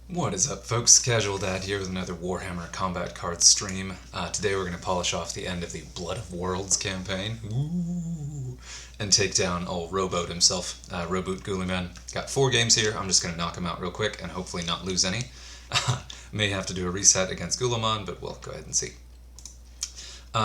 What is up, folks? Casual Dad here with another Warhammer Combat Cards stream. Today we're going to polish off the end of the Blood of Worlds campaign. Ooh. And take down old Rowboat himself, Rowboat Ghouliman. Got 4 games here. I'm just going to knock him out real quick and hopefully not lose any. May have to do a reset against Ghouliman, but we'll go ahead and see.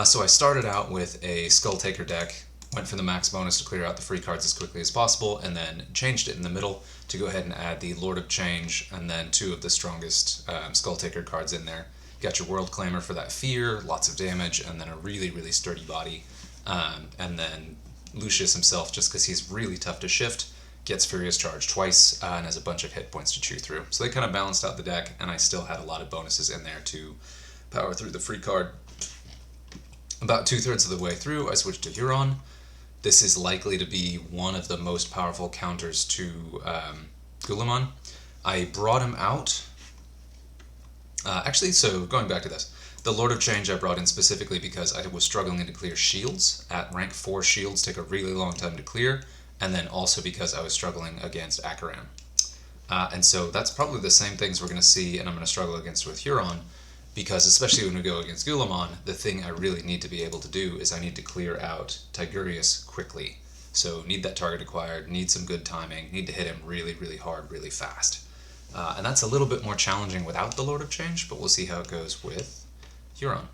So I started out with a Skull Taker deck, went for the max bonus to clear out the free cards as quickly as possible, and then changed it in the middle to go ahead and add the Lord of Change and then 2 of the strongest Skull Taker cards in there. You got your World Claimer for that fear, lots of damage, and then a really, really sturdy body. And then Lucius himself, just because he's really tough to shift, gets Furious Charge twice and has a bunch of hit points to chew through. So they kind of balanced out the deck, and I still had a lot of bonuses in there to power through the free card. About 2/3 of the way through, I switched to Huron. This is likely to be one of the most powerful counters to Ghouliman. I brought him out. So going back to this, the Lord of Change I brought in specifically because I was struggling to clear shields. At rank 4, shields take a really long time to clear, and then also because I was struggling against Akaram. And so that's probably the same things we're going to see, and I'm going to struggle against with Huron, because especially when we go against Ghouliman, the thing I really need to be able to do is I need to clear out Tigurius quickly. So need that target acquired, need some good timing, need to hit him really, really hard, really fast. And that's a little bit more challenging without the Lord of Change, but we'll see how it goes with Huron.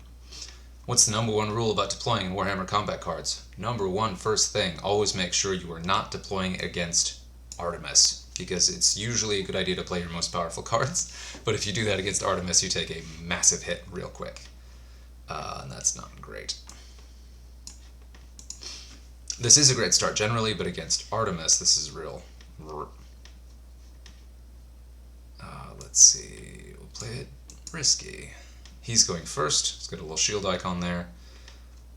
What's the number 1 rule about deploying in Warhammer Combat Cards? Number 1, first thing, always make sure you are not deploying against Artemis, because it's usually a good idea to play your most powerful cards, but if you do that against Artemis, you take a massive hit real quick. And that's not great. This is a great start generally, but against Artemis, this is real. Let's see, we'll play it risky. He's going first, he's got a little shield icon there.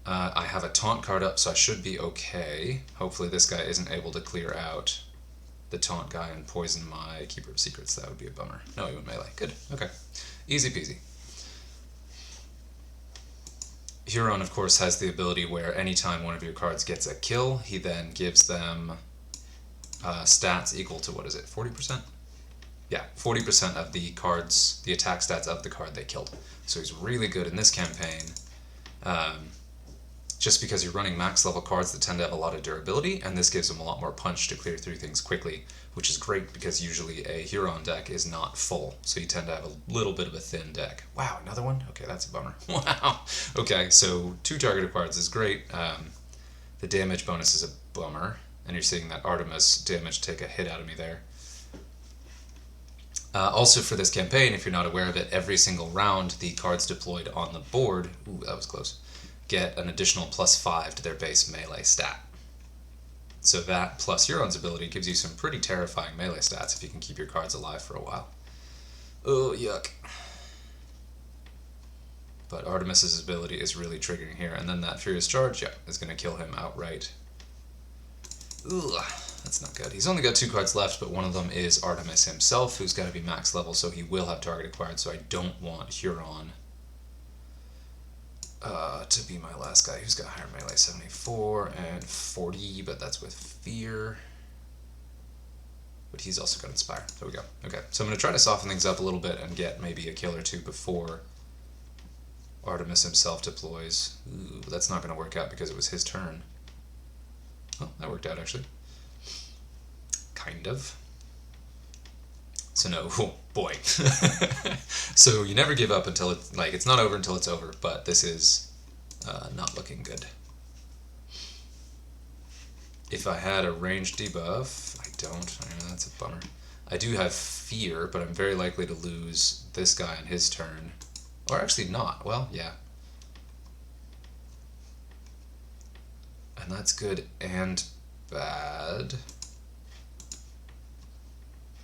I have a taunt card up, so I should be okay. Hopefully this guy isn't able to clear out the taunt guy and poison my Keeper of Secrets. That would be a bummer. No, he went melee. Good. Okay. Easy peasy. Huron, of course, has the ability where anytime one of your cards gets a kill, he then gives them stats equal to, what is it, 40%? Yeah, 40% of the cards, the attack stats of the card they killed. So he's really good in this campaign. Just because you're running max level cards that tend to have a lot of durability, and this gives them a lot more punch to clear through things quickly, which is great because usually a Huron deck is not full, so you tend to have a little bit of a thin deck. Wow, another one? Okay, that's a bummer. Wow. Okay, so 2 target acquireds is great. The damage bonus is a bummer, and you're seeing that Artemis damage take a hit out of me there. Also for this campaign, if you're not aware of it, every single round the cards deployed on the board, ooh, that was close, get an additional +5 to their base melee stat. So that plus Huron's ability gives you some pretty terrifying melee stats if you can keep your cards alive for a while. Oh, yuck. But Artemis's ability is really triggering here, and then that Furious Charge, yeah, is going to kill him outright. Ugh. That's not good. He's only got 2 cards left, but one of them is Artemis himself, who's got to be max level, so he will have target acquired, so I don't want Huron to be my last guy who's got higher melee, 74 and 40, but that's with fear. But he's also got Inspire. There we go. Okay, so I'm going to try to soften things up a little bit and get maybe a kill or 2 before Artemis himself deploys. Ooh, but that's not going to work out because it was his turn. Oh, that worked out, actually. Kind of. So no, oh boy. So you never give up until it's, like, it's not over until it's over, but this is not looking good. If I had a ranged debuff, I don't. That's a bummer. I do have fear, but I'm very likely to lose this guy on his turn. Or actually not. Well, yeah. And that's good and bad.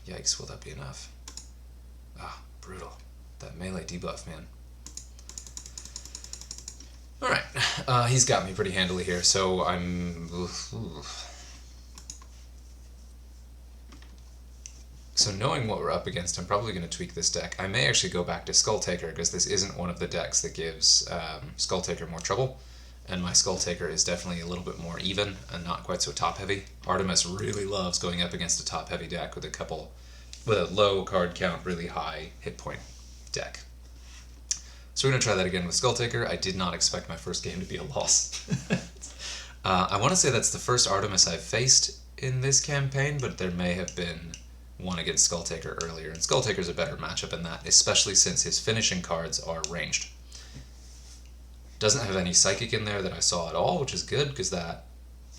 Yikes, will that be enough? Ah, brutal. That melee debuff, man. Alright, he's got me pretty handily here, so I'm... So knowing what we're up against, I'm probably going to tweak this deck. I may actually go back to Skull Taker, because this isn't one of the decks that gives Skull Taker more trouble. And my Skull Taker is definitely a little bit more even and not quite so top-heavy. Artemis really loves going up against a top-heavy deck with a couple with a low card count, really high hit point deck. So we're going to try that again with Skulltaker. I did not expect my first game to be a loss. I want to say that's the first Artemis I've faced in this campaign, but there may have been one against Skulltaker earlier, and Skulltaker's a better matchup in that, especially since his finishing cards are ranged. Doesn't have any Psychic in there that I saw at all, which is good, because that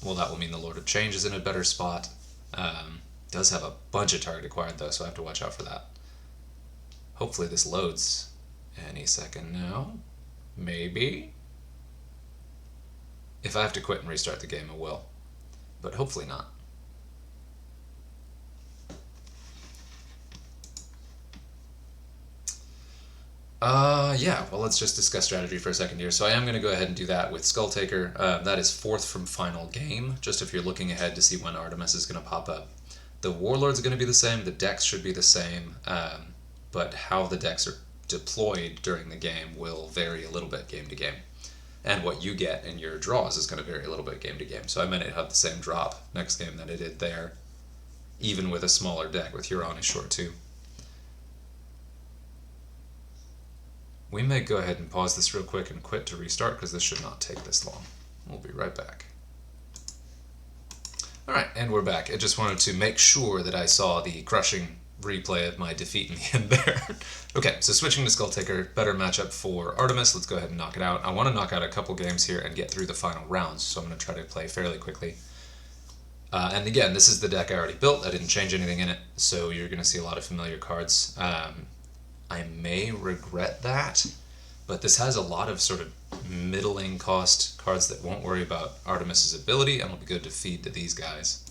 will mean the Lord of Change is in a better spot. Does have a bunch of target acquired, though, so I have to watch out for that. Hopefully this loads any second now. Maybe? If I have to quit and restart the game, I will. But hopefully not. Yeah, well, let's just discuss strategy for a second here. So I am going to go ahead and do that with Skulltaker. That is fourth from final game, just if you're looking ahead to see when Artemis is going to pop up. The Warlord's going to be the same, the decks should be the same, but how the decks are deployed during the game will vary a little bit game to game. And what you get in your draws is going to vary a little bit game to game. So I might have the same drop next game that I did there, even with a smaller deck, with Huron is short too. We may go ahead and pause this real quick and quit to restart, because this should not take this long. We'll be right back. Alright, and we're back. I just wanted to make sure that I saw the crushing replay of my defeat in the end there. Okay, so switching to Skulltaker, better matchup for Artemis. Let's go ahead and knock it out. I want to knock out a couple games here and get through the final rounds, so I'm going to try to play fairly quickly. And again, this is the deck I already built. I didn't change anything in it, so you're going to see a lot of familiar cards. I may regret that, but this has a lot of sort of middling cost cards that won't worry about Artemis's ability and will be good to feed to these guys.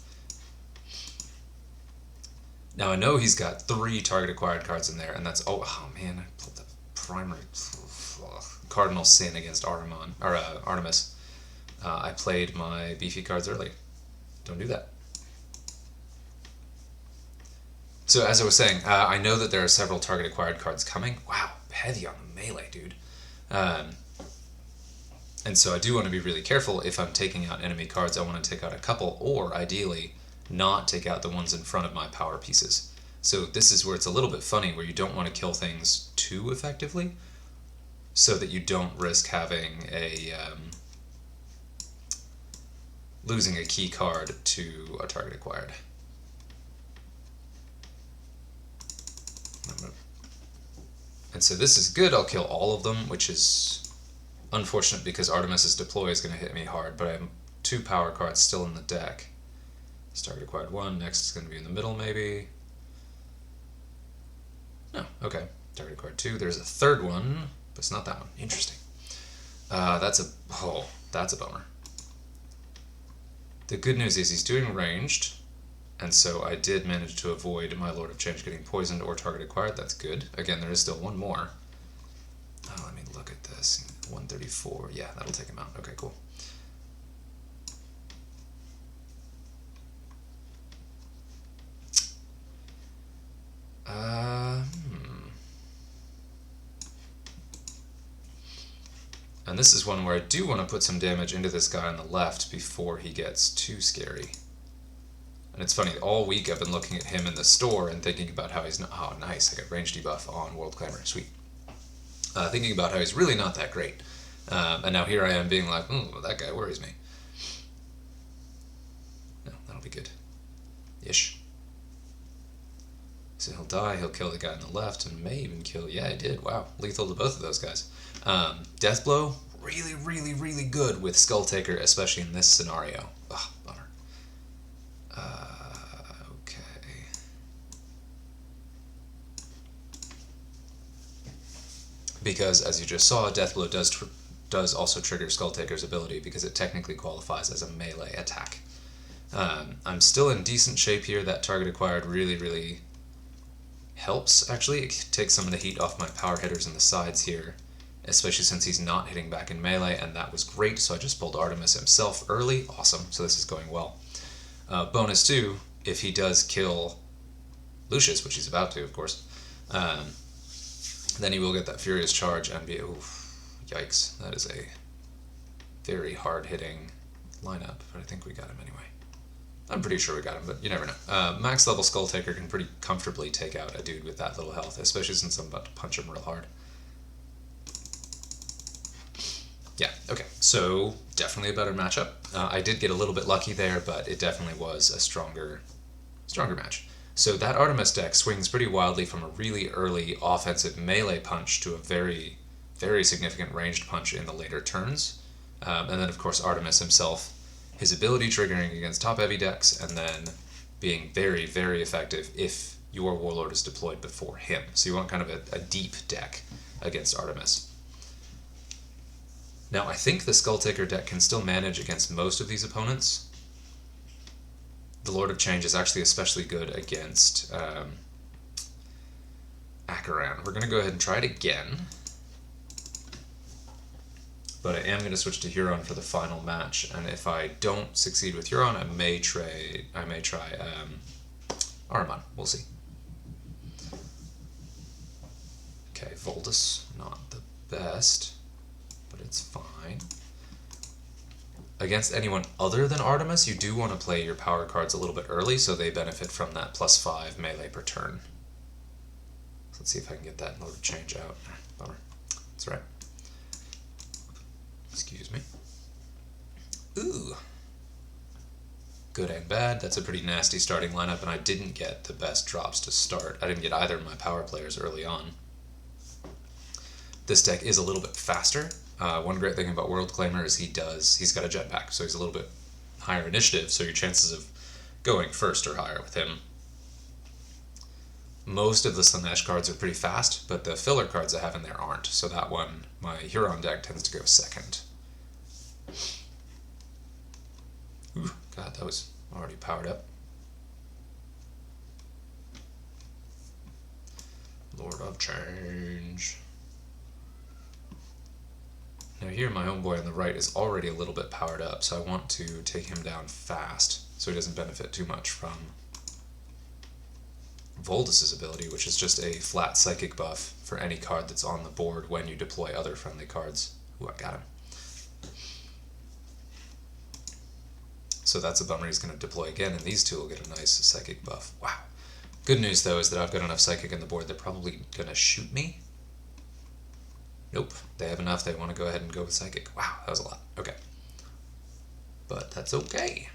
Now I know he's got 3 target acquired cards in there, and that's oh man, I pulled the primary Cardinal Sin against Artemis. I played my beefy cards early. Don't do that. So as I was saying, I know that there are several target acquired cards coming. Wow, heavy on the melee, dude. And so I do want to be really careful if I'm taking out enemy cards. I want to take out a couple, or ideally not take out the ones in front of my power pieces. So this is where it's a little bit funny, where you don't want to kill things too effectively, so that you don't risk having a losing a key card to a target acquired. And so this is good. I'll kill all of them, which is unfortunate because Artemis's deploy is going to hit me hard, but I have 2 power cards still in the deck. This target acquired 1, next is going to be in the middle maybe. No, okay. Target acquired 2, there's a 3rd one, but it's not that one. Interesting. That's a bummer. The good news is he's doing ranged, and so I did manage to avoid my Lord of Change getting poisoned or target acquired. That's good. Again, there is still one more. Oh, let me look at this. 134. Yeah, that'll take him out. Okay, cool. And this is one where I do want to put some damage into this guy on the left before he gets too scary. And it's funny, all week I've been looking at him in the store and thinking about how he's not... Oh, nice, I got range debuff on World Climber. Sweet. Thinking about how he's really not that great. And now here I am being like, ooh, that guy worries me. No, that'll be good. Ish. So he'll die, he'll kill the guy on the left, and may even kill... Yeah, he did. Wow. Lethal to both of those guys. Death Blow, really, really, really good with Skulltaker, especially in this scenario. Ugh, bummer. Okay. Because, as you just saw, Death Blow does also trigger Skulltaker's ability, because it technically qualifies as a melee attack. I'm still in decent shape here. That target acquired really, really helps, actually. It takes some of the heat off my power hitters in the sides here, especially since he's not hitting back in melee, and that was great. So I just pulled Artemis himself early. Awesome. So this is going well. Bonus 2, if he does kill Lucius, which he's about to, of course, then he will get that Furious Charge and be... Oof, yikes. That is a very hard-hitting lineup, but I think we got him anyway. I'm pretty sure we got him, but you never know. Max level Skull Taker can pretty comfortably take out a dude with that little health, especially since I'm about to punch him real hard. Yeah, okay, so definitely a better matchup. I did get a little bit lucky there, but it definitely was a stronger match. So that Artemis deck swings pretty wildly from a really early offensive melee punch to a very, very significant ranged punch in the later turns. And then, of course, Artemis himself, his ability triggering against top-heavy decks, and then being very, very effective if your Warlord is deployed before him. So you want kind of a deep deck against Artemis. Now, I think the Skull Taker deck can still manage against most of these opponents. The Lord of Change is actually especially good against Akaran. We're going to go ahead and try it again. But I am going to switch to Huron for the final match, and if I don't succeed with Huron, I may try Ahriman. We'll see. Okay, Voldus, not the best, but it's fine. Against anyone other than Artemis, you do want to play your power cards a little bit early so they benefit from that +5 melee per turn. So let's see if I can get that Lord of Change out. Bummer. That's right. Excuse me. Ooh. Good and bad. That's a pretty nasty starting lineup, and I didn't get the best drops to start. I didn't get either of my power players early on. This deck is a little bit faster. One great thing about World Claimer is he's got a jetpack, so he's a little bit higher initiative, so your chances of going first are higher with him. Most of the Slanesh cards are pretty fast, but the filler cards I have in there aren't, so that one, my Huron deck, tends to go second. Ooh, God, that was already powered up. Lord of Change. Now here my homeboy on the right is already a little bit powered up, so I want to take him down fast so he doesn't benefit too much from Voldus's ability, which is just a flat psychic buff for any card that's on the board when you deploy other friendly cards. Ooh, I got him. So that's a bummer. He's going to deploy again, and these two will get a nice psychic buff. Wow. Good news, though, is that I've got enough psychic on the board. They're probably going to shoot me. Nope. They have enough. They want to go ahead and go with psychic. Wow, that was a lot. Okay. But that's okay.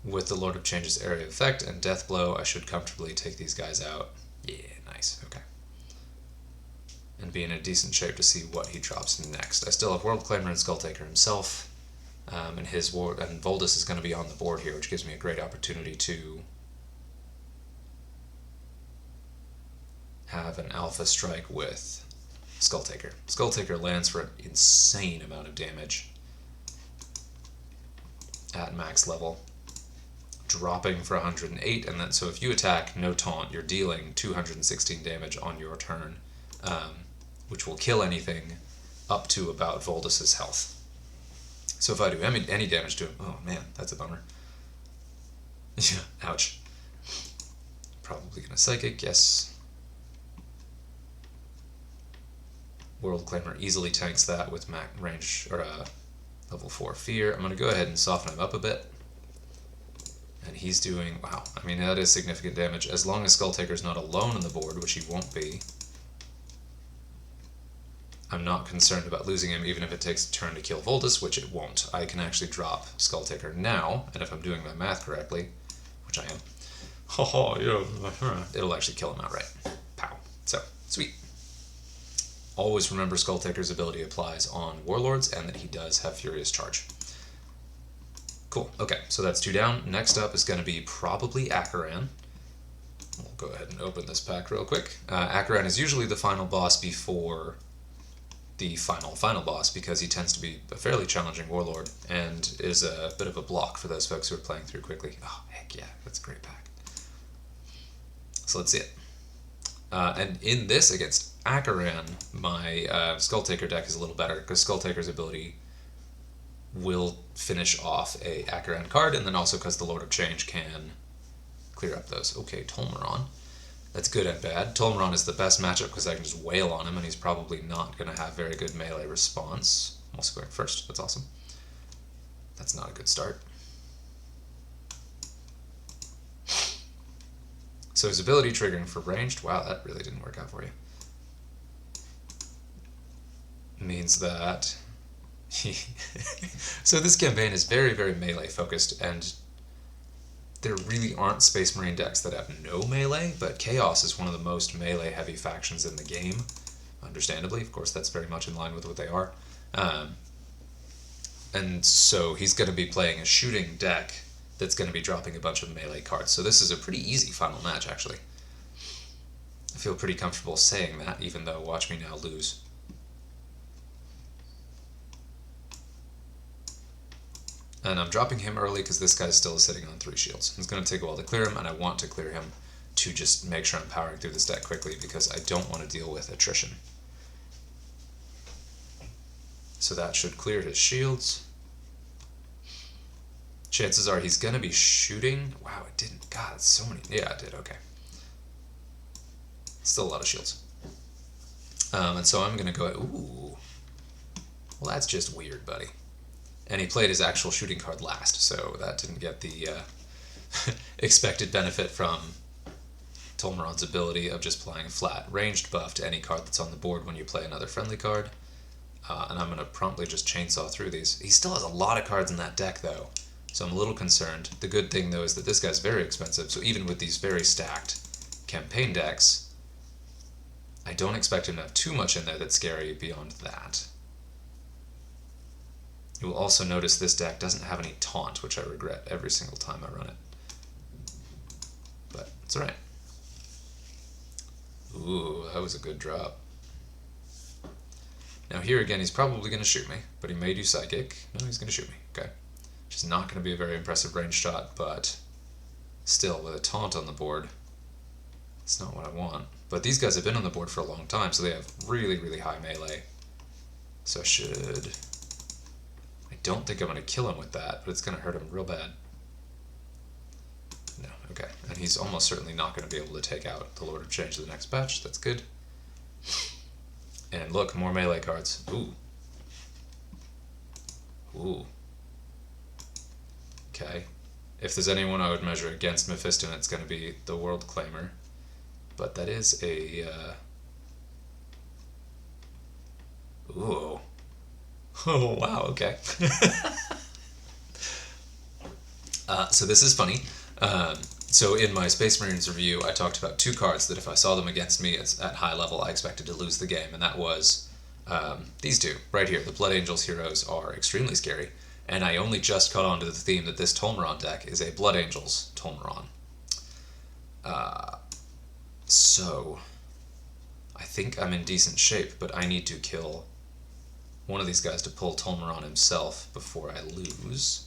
With the Lord of Change's area of effect and Death Blow, I should comfortably take these guys out. Yeah, nice. Okay. And be in a decent shape to see what he drops next. I still have World Claimer and Skull Taker himself, and Voldus is going to be on the board here, which gives me a great opportunity to have an alpha strike with Skull Taker. Skull Taker lands for an insane amount of damage at max level, dropping for 108, and then so if you attack no taunt, you're dealing 216 damage on your turn, which will kill anything up to about Voldus's health. So if I do any damage to him, oh man, that's a bummer. Yeah, ouch. Probably gonna psychic, yes. World Claimer easily tanks that with range or level 4 fear. I'm gonna go ahead and soften him up a bit. And he's doing, wow, I mean, that is significant damage. As long as Skull Taker's not alone on the board, which he won't be, I'm not concerned about losing him, even if it takes a turn to kill Voldus, which it won't. I can actually drop Skull Taker now, and if I'm doing my math correctly, which I am, it'll actually kill him outright. Pow. So, sweet. Always remember Skull Taker's ability applies on Warlords, and that he does have Furious Charge. Cool. Okay, so that's 2 down. Next up is going to be probably Akaran. We'll go ahead and open this pack real quick. Akaran is usually the final boss before the final boss, because he tends to be a fairly challenging warlord and is a bit of a block for those folks who are playing through quickly. Oh, heck yeah, that's a great pack. So let's see it. And in this against Akaran, my Skull Taker deck is a little better, because Skull Taker's ability will finish off a Akaran card, and then also because the Lord of Change can clear up those. Okay, Tolmeron. That's good and bad. Tolmeron is the best matchup because I can just wail on him, and he's probably not going to have very good melee response. I'm also going first. That's awesome. That's not a good start. So his ability triggering for ranged, wow, that really didn't work out for you. Means that so this campaign is very, very melee focused, and there really aren't Space Marine decks that have no melee, but Chaos is one of the most melee heavy factions in the game, understandably. Of course, that's very much in line with what they are. And so he's going to be playing a shooting deck that's going to be dropping a bunch of melee cards. So this is a pretty easy final match, actually. I feel pretty comfortable saying that, even though watch me now lose. And I'm dropping him early because this guy's still sitting on 3 shields. It's going to take a while to clear him, and I want to clear him to just make sure I'm powering through this deck quickly because I don't want to deal with attrition. So that should clear his shields. Chances are he's going to be shooting. Wow, it didn't. God, it's so many. Yeah, it did. Okay. Still a lot of shields. And so I'm going to go. Ooh. Well, that's just weird, buddy. And he played his actual shooting card last, so that didn't get the expected benefit from Tolmaron's ability of just applying a flat ranged buff to any card that's on the board when you play another friendly card. And I'm going to promptly just chainsaw through these. He still has a lot of cards in that deck, though, so I'm a little concerned. The good thing, though, is that this guy's very expensive, so even with these very stacked campaign decks, I don't expect him to have too much in there that's scary beyond that. You will also notice this deck doesn't have any taunt, which I regret every single time I run it. But it's alright. Ooh, that was a good drop. Now here again, he's probably going to shoot me, but he may do Psychic. No, he's going to shoot me. Okay. Which is not going to be a very impressive range shot, but still, with a taunt on the board, it's not what I want. But these guys have been on the board for a long time, so they have really, really high melee. So I should... I don't think I'm going to kill him with that, but it's going to hurt him real bad. No, okay. And he's almost certainly not going to be able to take out the Lord of Change the next batch. That's good. And look, more melee cards. Ooh. Ooh. Okay. If there's anyone I would measure against Mephiston, it's going to be the World Claimer. But that is a... Ooh. Oh, wow, okay. So this is funny. So in my Space Marines review, I talked about 2 cards that if I saw them against me at high level, I expected to lose the game, and that was these 2, right here. The Blood Angels heroes are extremely scary, and I only just caught on to the theme that this Tolmaron deck is a Blood Angels Tolmaron. So I think I'm in decent shape, but I need to kill one of these guys to pull Tolmaron himself before I lose.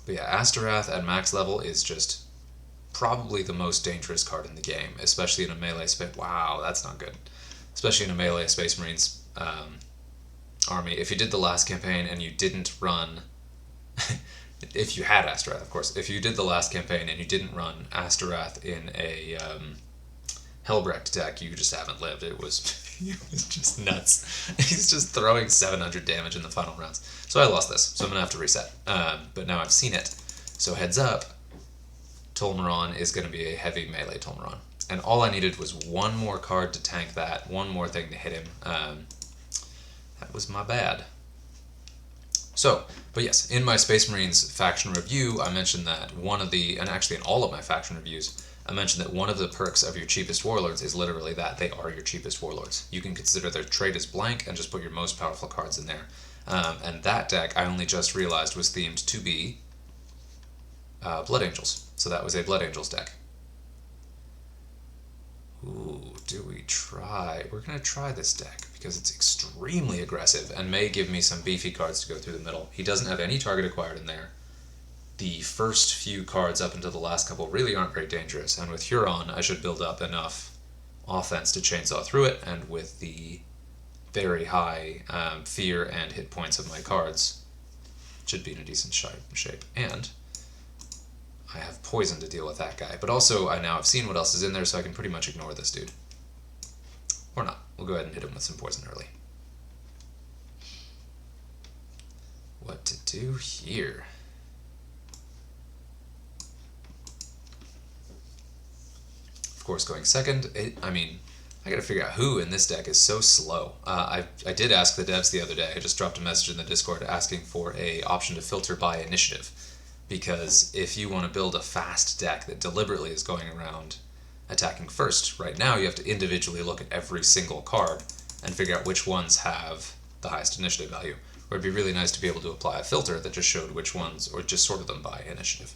But yeah, Asterath at max level is just probably the most dangerous card in the game, especially in a melee space. Wow, that's not good. Especially in a melee Space Marines army. If you did the last campaign and you didn't run... if you had Asterath, of course. If you did the last campaign and you didn't run Asterath in a Helbrecht deck, you just haven't lived. It was just nuts. He's just throwing 700 damage in the final rounds. So I lost this, so I'm going to have to reset. But now I've seen it. So heads up, Tolmaron is going to be a heavy melee Tolmaron. And all I needed was one more card to tank that, one more thing to hit him. That was my bad. So, but yes, in my Space Marines faction review, I mentioned that one of the, and actually in all of my faction reviews, I mentioned that one of the perks of your cheapest warlords is literally that they are your cheapest warlords. You can consider their trait as blank and just put your most powerful cards in there. And that deck, I only just realized, was themed to be Blood Angels. So that was a Blood Angels deck. Ooh, do we try? We're going to try this deck because it's extremely aggressive and may give me some beefy cards to go through the middle. He doesn't have any target acquired in there. The first few cards up until the last couple really aren't very dangerous, and with Huron, I should build up enough offense to chainsaw through it, and with the very high fear and hit points of my cards, it should be in a decent shape. And I have poison to deal with that guy, but also I now have seen what else is in there, so I can pretty much ignore this dude. Or not. We'll go ahead and hit him with some poison early. what to do here. Of course, going second, I gotta figure out who in this deck is so slow. I did ask the devs the other day, I just dropped a message in the Discord asking for a option to filter by initiative. Because if you want to build a fast deck that deliberately is going around attacking first, right now you have to individually look at every single card and figure out which ones have the highest initiative value. Or it'd be really nice to be able to apply a filter that just showed which ones, or just sorted them by initiative.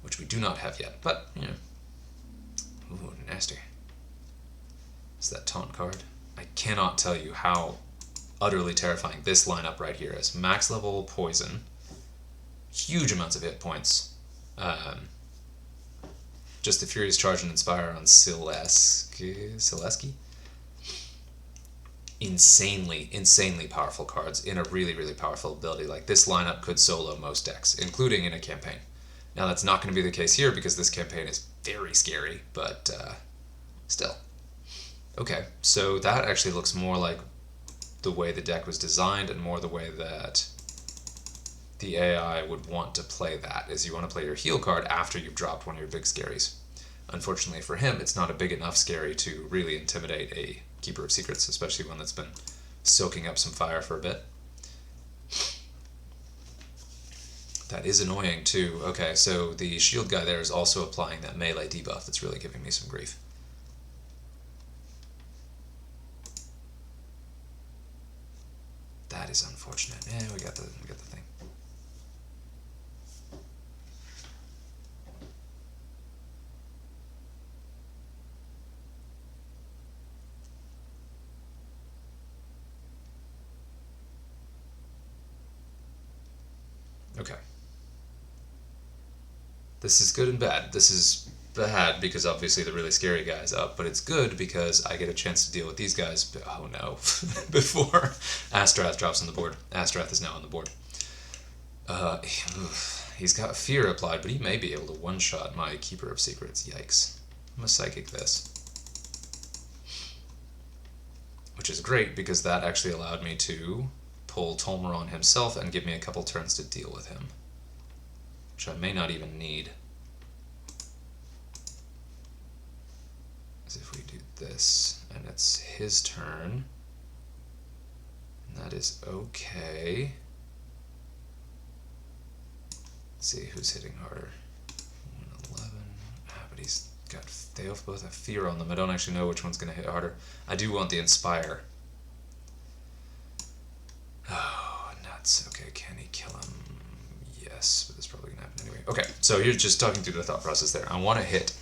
Which we do not have yet, but, you know. Ooh, nasty. It's that taunt card. I cannot tell you how utterly terrifying this lineup right here is. Max level poison, huge amounts of hit points. Just the Furious Charge and Inspire on Sileski. Insanely powerful cards in a really, really powerful ability. Like, this lineup could solo most decks, including in a campaign. Now, that's not going to be the case here because this campaign is very scary, but still. Okay, so that actually looks more like the way the deck was designed and more the way that the AI would want to play that, is you want to play your heal card after you've dropped one of your big scaries. Unfortunately for him, it's not a big enough scary to really intimidate a Keeper of Secrets, especially one that's been soaking up some fire for a bit. That is annoying too. Okay, so the shield guy there is also applying that melee debuff that's really giving me some grief. That is unfortunate. We got the thing. Okay. This is good and bad. This is bad because obviously the really scary guy is up, but it's good because I get a chance to deal with these guys, oh no, before Astrath drops on the board. Astrath is now on the board. He's got Fear applied, but he may be able to one-shot my Keeper of Secrets. Yikes. I'm gonna Psychic this. Which is great because that actually allowed me to pull Tolmeron himself and give me a couple turns to deal with him. Which I may not even need. As if we do this, and it's his turn. And that is okay. Let's see who's hitting harder. 111. But they both have Fear on them. I don't actually know which one's going to hit harder. I do want the Inspire. Oh, nuts. Okay, can he kill him? Yes, but that's probably going to happen anyway. Okay, so you're just talking through the thought process there. I want to hit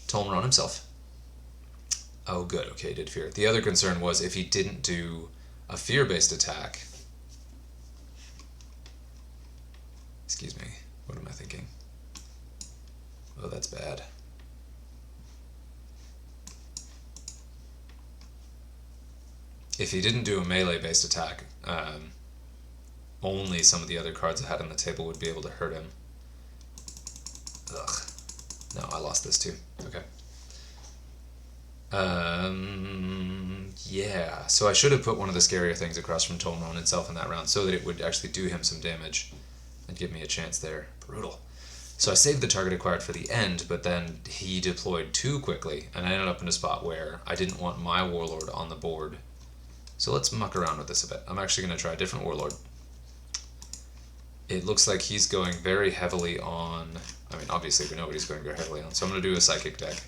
Tolmeron himself. Oh, good. Okay, he did Fear. The other concern was if he didn't do a Fear-based attack. Excuse me. What am I thinking? Oh, that's bad. If he didn't do a melee-based attack, only some of the other cards I had on the table would be able to hurt him. Ugh. No, I lost this too. Okay. Yeah, so I should have put one of the scarier things across from Tolmeron itself in that round so that it would actually do him some damage and give me a chance there. Brutal. So I saved the target acquired for the end, but then he deployed too quickly, and I ended up in a spot where I didn't want my Warlord on the board. So let's muck around with this a bit. I'm actually going to try a different Warlord. It looks like he's going very heavily on... I mean, obviously we know what he's going very heavily on, so I'm going to do a Psychic deck.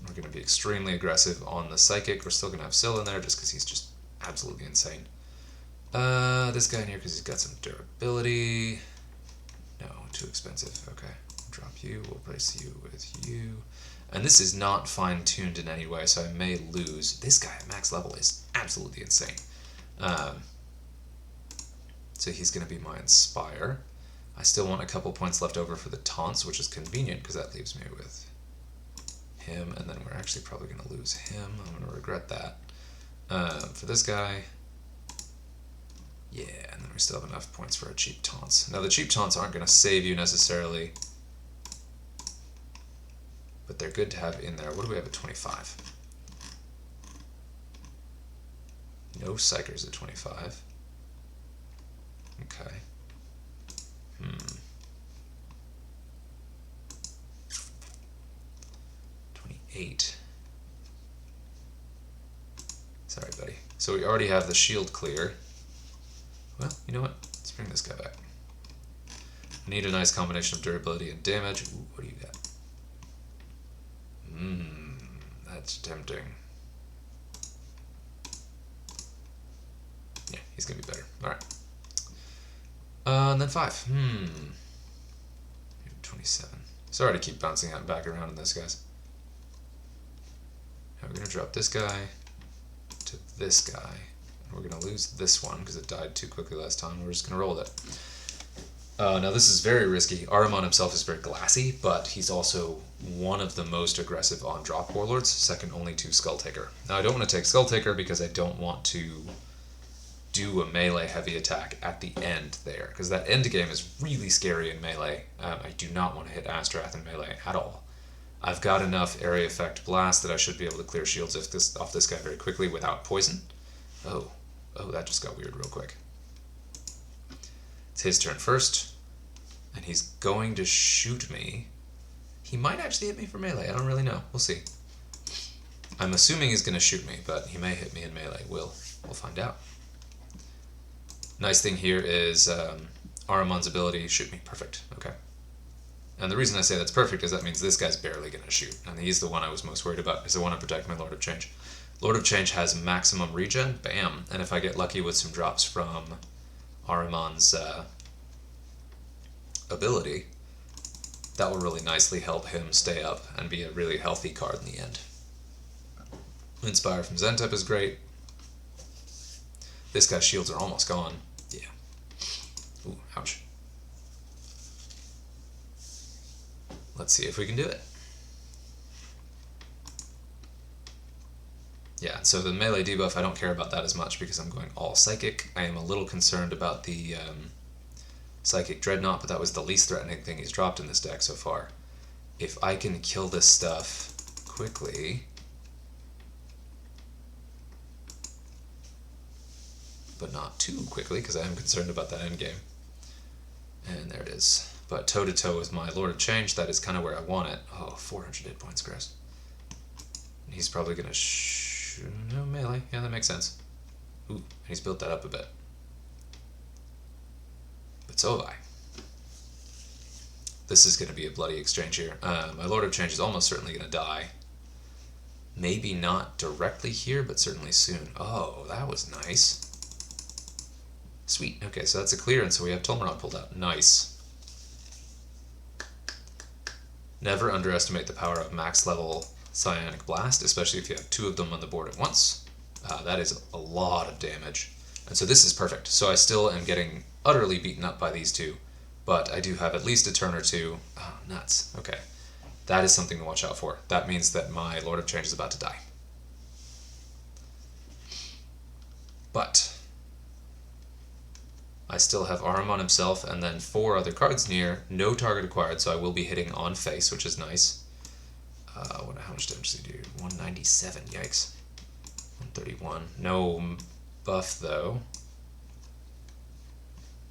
We're going to be extremely aggressive on the Psychic. We're still going to have Syl in there just because he's just absolutely insane. This guy in here because he's got some durability. No, too expensive. Okay, drop you. We'll place you with you. And this is not fine-tuned in any way, so I may lose. This guy at max level is absolutely insane. So he's going to be my Inspire. I still want a couple points left over for the Taunts, which is convenient because that leaves me with him, and then we're actually probably going to lose him. I'm going to regret that. For this guy, yeah, and then we still have enough points for our cheap Taunts. Now, the cheap Taunts aren't going to save you necessarily, but they're good to have in there. What do we have at 25? No No psychers at 25. Okay. 28. Sorry, buddy. So we already have the shield clear. Well, you know what? Let's bring this guy back. I need a nice combination of durability and damage. Ooh, what do you got? That's tempting. Yeah, he's gonna be better. Alright. And then 5. 27. Sorry to keep bouncing out and back around on this, guys. Now we're gonna drop this guy to this guy. And we're gonna lose this one because it died too quickly last time. We're just gonna roll with it. Now this is very risky. Ahriman himself is very glassy, but he's also one of the most aggressive on-drop warlords, second only to Skulltaker. Now I don't want to take Skulltaker because I don't want to do a melee heavy attack at the end there, because that end game is really scary in melee. I do not want to hit Astrath in melee at all. I've got enough area effect blast that I should be able to clear shields off this guy very quickly without poison. Oh, that just got weird real quick. It's his turn first, and he's going to shoot me. He might actually hit me for melee, I don't really know. We'll see. I'm assuming he's going to shoot me, but he may hit me in melee. We'll find out. Nice thing here is Ahriman's ability, shoot me, perfect, okay. And the reason I say that's perfect is that means this guy's barely going to shoot, and he's the one I was most worried about, is the one to protect my Lord of Change. Lord of Change has maximum regen, bam, and if I get lucky with some drops from Ahriman's ability, that will really nicely help him stay up and be a really healthy card in the end. Inspire from Zentep is great. This guy's shields are almost gone. Yeah. Ooh, ouch. Let's see if we can do it. Yeah, so the melee debuff, I don't care about that as much because I'm going all Psychic. I am a little concerned about the Psychic Dreadnought, but that was the least threatening thing he's dropped in this deck so far. If I can kill this stuff quickly, but not too quickly because I am concerned about that endgame. And there it is. But toe-to-toe with my Lord of Change, that is kind of where I want it. Oh, 400 hit points, gross. And he's probably going to no, melee. Yeah, that makes sense. Ooh, and he's built that up a bit. But so have I. This is going to be a bloody exchange here. My Lord of Change is almost certainly going to die. Maybe not directly here, but certainly soon. Oh, that was nice. Sweet. Okay, so that's a clear, and so we have Tolmeron pulled out. Nice. Never underestimate the power of max level Psionic Blast, especially if you have 2 of them on the board at once. That is a lot of damage. And so this is perfect. So I still am getting utterly beaten up by these two, but I do have at least a turn or two. Oh, nuts. Okay. That is something to watch out for. That means that my Lord of Change is about to die. But I still have Ahriman himself and then 4 other cards near. No target acquired, so I will be hitting on face, which is nice. How much damage does he do? 197, yikes. 131. No buff, though.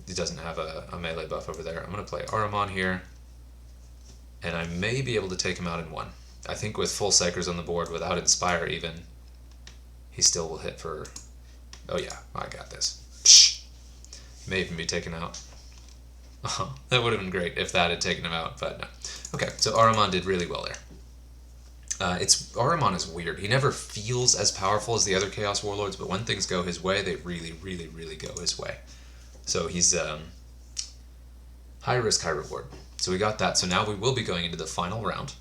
He doesn't have a melee buff over there. I'm going to play Ahriman here, and I may be able to take him out in 1. I think with full Psychers on the board, without Inspire even, he still will hit for... Oh yeah, I got this. Psh! May even be taken out. That would have been great if that had taken him out, but no. Okay, so Ahriman did really well there. Ahriman is weird. He never feels as powerful as the other Chaos Warlords, but when things go his way, they really, really, really go his way. So he's high risk, high reward. So we got that. So now we will be going into the final round.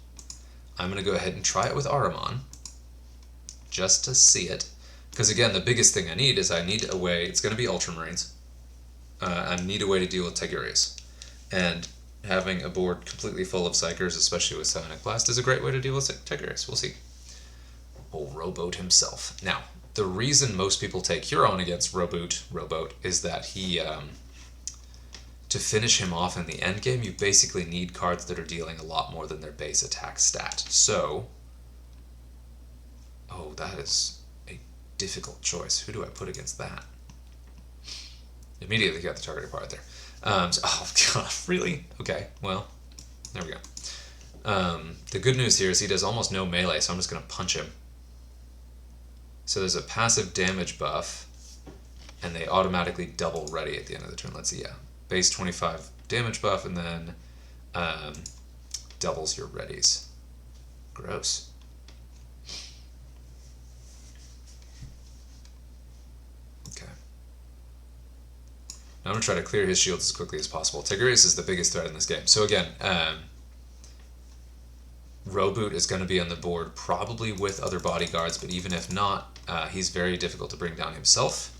I'm going to go ahead and try it with Ahriman, just to see it. Because again, the biggest thing I need is I need a way, it's going to be Ultramarines. I need a way to deal with Tigurius. And having a board completely full of Psychers, especially with Psionic Blast, is a great way to deal with Tigurius. We'll see. Old Rowboat himself. Now, the reason most people take Huron against Rowboat is that he, to finish him off in the endgame, you basically need cards that are dealing a lot more than their base attack stat. So, oh, that is a difficult choice. Who do I put against that? Immediately got the target apart there. Oh, God, really? Okay, well, there we go. The good news here is he does almost no melee, so I'm just going to punch him. So there's a passive damage buff, and they automatically double ready at the end of the turn. Let's see, yeah. Base 25 damage buff, and then doubles your readies. Gross. Okay. Now I'm going to try to clear his shields as quickly as possible. Tigurius is the biggest threat in this game. So again, Roboot is going to be on the board probably with other bodyguards, but even if not, he's very difficult to bring down himself.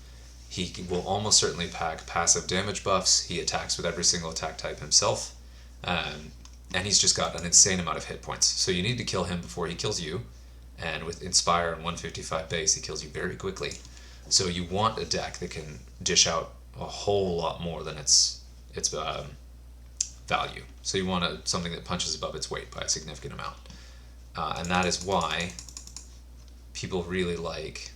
He will almost certainly pack passive damage buffs. He attacks with every single attack type himself. And he's just got an insane amount of hit points. So you need to kill him before he kills you. And with Inspire and 155 base, he kills you very quickly. So you want a deck that can dish out a whole lot more than its value. So you want something that punches above its weight by a significant amount. And that is why people really like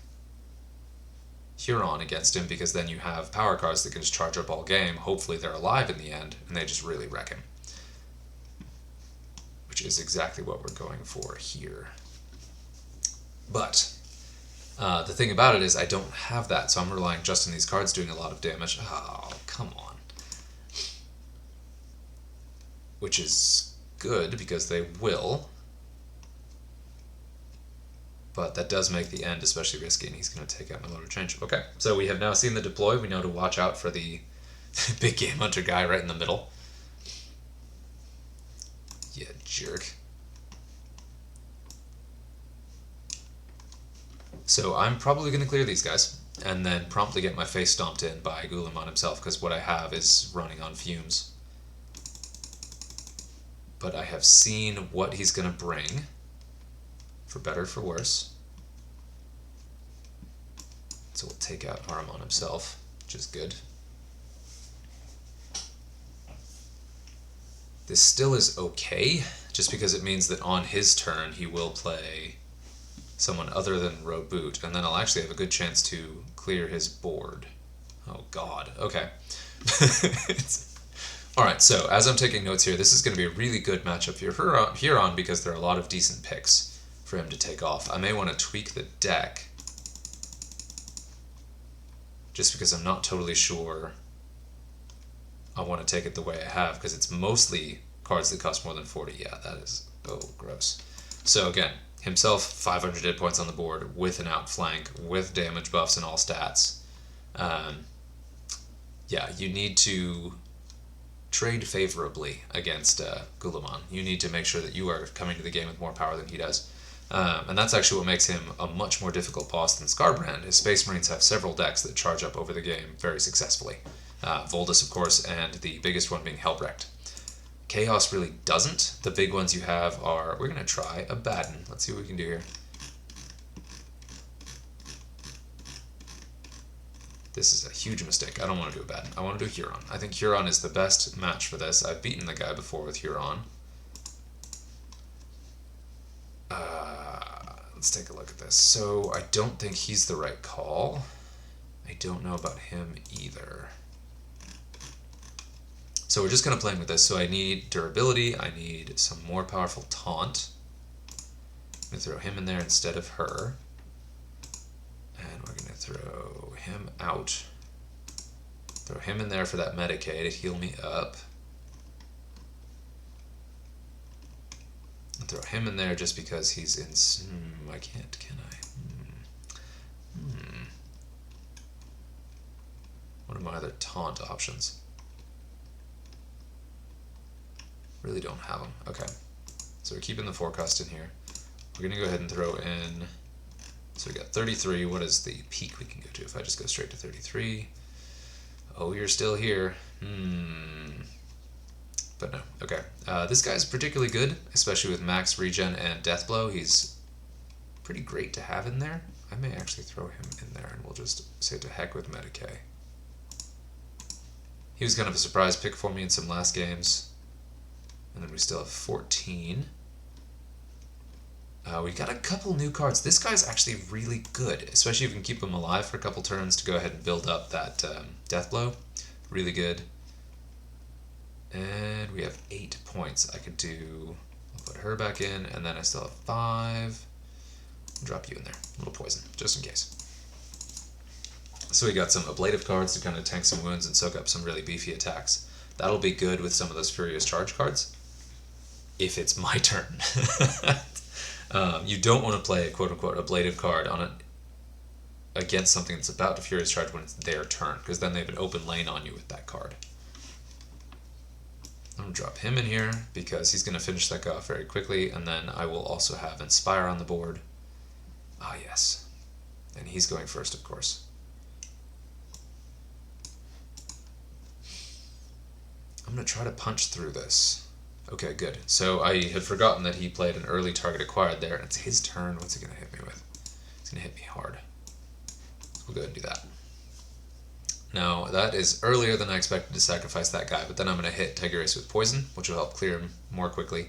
Huron against him, because then you have power cards that can just charge up all game. Hopefully they're alive in the end, and they just really wreck him. Which is exactly what we're going for here. But the thing about it is I don't have that, so I'm relying just on these cards doing a lot of damage. Oh, come on. Which is good, because they will. But that does make the end especially risky, and he's going to take out my loader change. Okay, so we have now seen the deploy. We know to watch out for the big game hunter guy right in the middle. Yeah, jerk. So I'm probably going to clear these guys, and then promptly get my face stomped in by Guilliman himself, because what I have is running on fumes. But I have seen what he's going to bring, for better or for worse. So we'll take out Ahriman himself, which is good. This still is okay, just because it means that on his turn he will play someone other than Roboot, and then I'll actually have a good chance to clear his board. Oh god, okay. Alright, so as I'm taking notes here, this is going to be a really good matchup for Huron, because there are a lot of decent picks for him to take off. I may want to tweak the deck, just because I'm not totally sure I want to take it the way I have, because it's mostly cards that cost more than 40. Yeah, that is, oh, gross. So again, himself, 500 hit points on the board, with an outflank, with damage buffs and all stats. Yeah, you need to trade favorably against Guilliman. You need to make sure that you are coming to the game with more power than he does. And that's actually what makes him a much more difficult boss than Scarbrand. His Space Marines have several decks that charge up over the game very successfully. Voldus, of course, and the biggest one being Helbrecht. Chaos really doesn't. The big ones you have are... We're going to try a Baden. Let's see what we can do here. This is a huge mistake. I don't want to do a Baden. I want to do Huron. I think Huron is the best match for this. I've beaten the guy before with Huron. Let's take a look at this. So I don't think he's the right call. I don't know about him either. So we're just going to play with this. So I need durability. I need some more powerful taunt. I'm going to throw him in there instead of her. And we're going to throw him out. Throw him in there for that Medicaid to heal me up. And throw him in there just because he's in... I can't, can I? What are my other taunt options? Really don't have them. Okay. So we're keeping the forecast in here. We're going to go ahead and throw in... So we got 33. What is the peak we can go to if I just go straight to 33? Oh, you're still here. But no. Okay. This guy's particularly good, especially with max regen and deathblow. He's pretty great to have in there. I may actually throw him in there, and we'll just say to heck with Medicaid. He was kind of a surprise pick for me in some last games. And then we still have 14. We got a couple new cards. This guy's actually really good, especially if you can keep him alive for a couple turns to go ahead and build up that death blow. Really good. And we have 8 points. I could do... I'll put her back in, and then I still have 5. Drop you in there. A little poison, just in case. So we got some ablative cards to kind of tank some wounds and soak up some really beefy attacks. That'll be good with some of those Furious Charge cards, if it's my turn. You don't want to play a quote-unquote ablative card on it against something that's about to Furious Charge when it's their turn, because then they have an open lane on you with that card. I'm going to drop him in here, because he's going to finish that guy off very quickly, and then I will also have Inspire on the board. Ah, yes. And he's going first, of course. I'm going to try to punch through this. Okay, good. So I had forgotten that he played an early target acquired there, and it's his turn. What's he going to hit me with? He's going to hit me hard. We'll go ahead and do that. Now, that is earlier than I expected to sacrifice that guy, but then I'm going to hit Tigurius with poison, which will help clear him more quickly.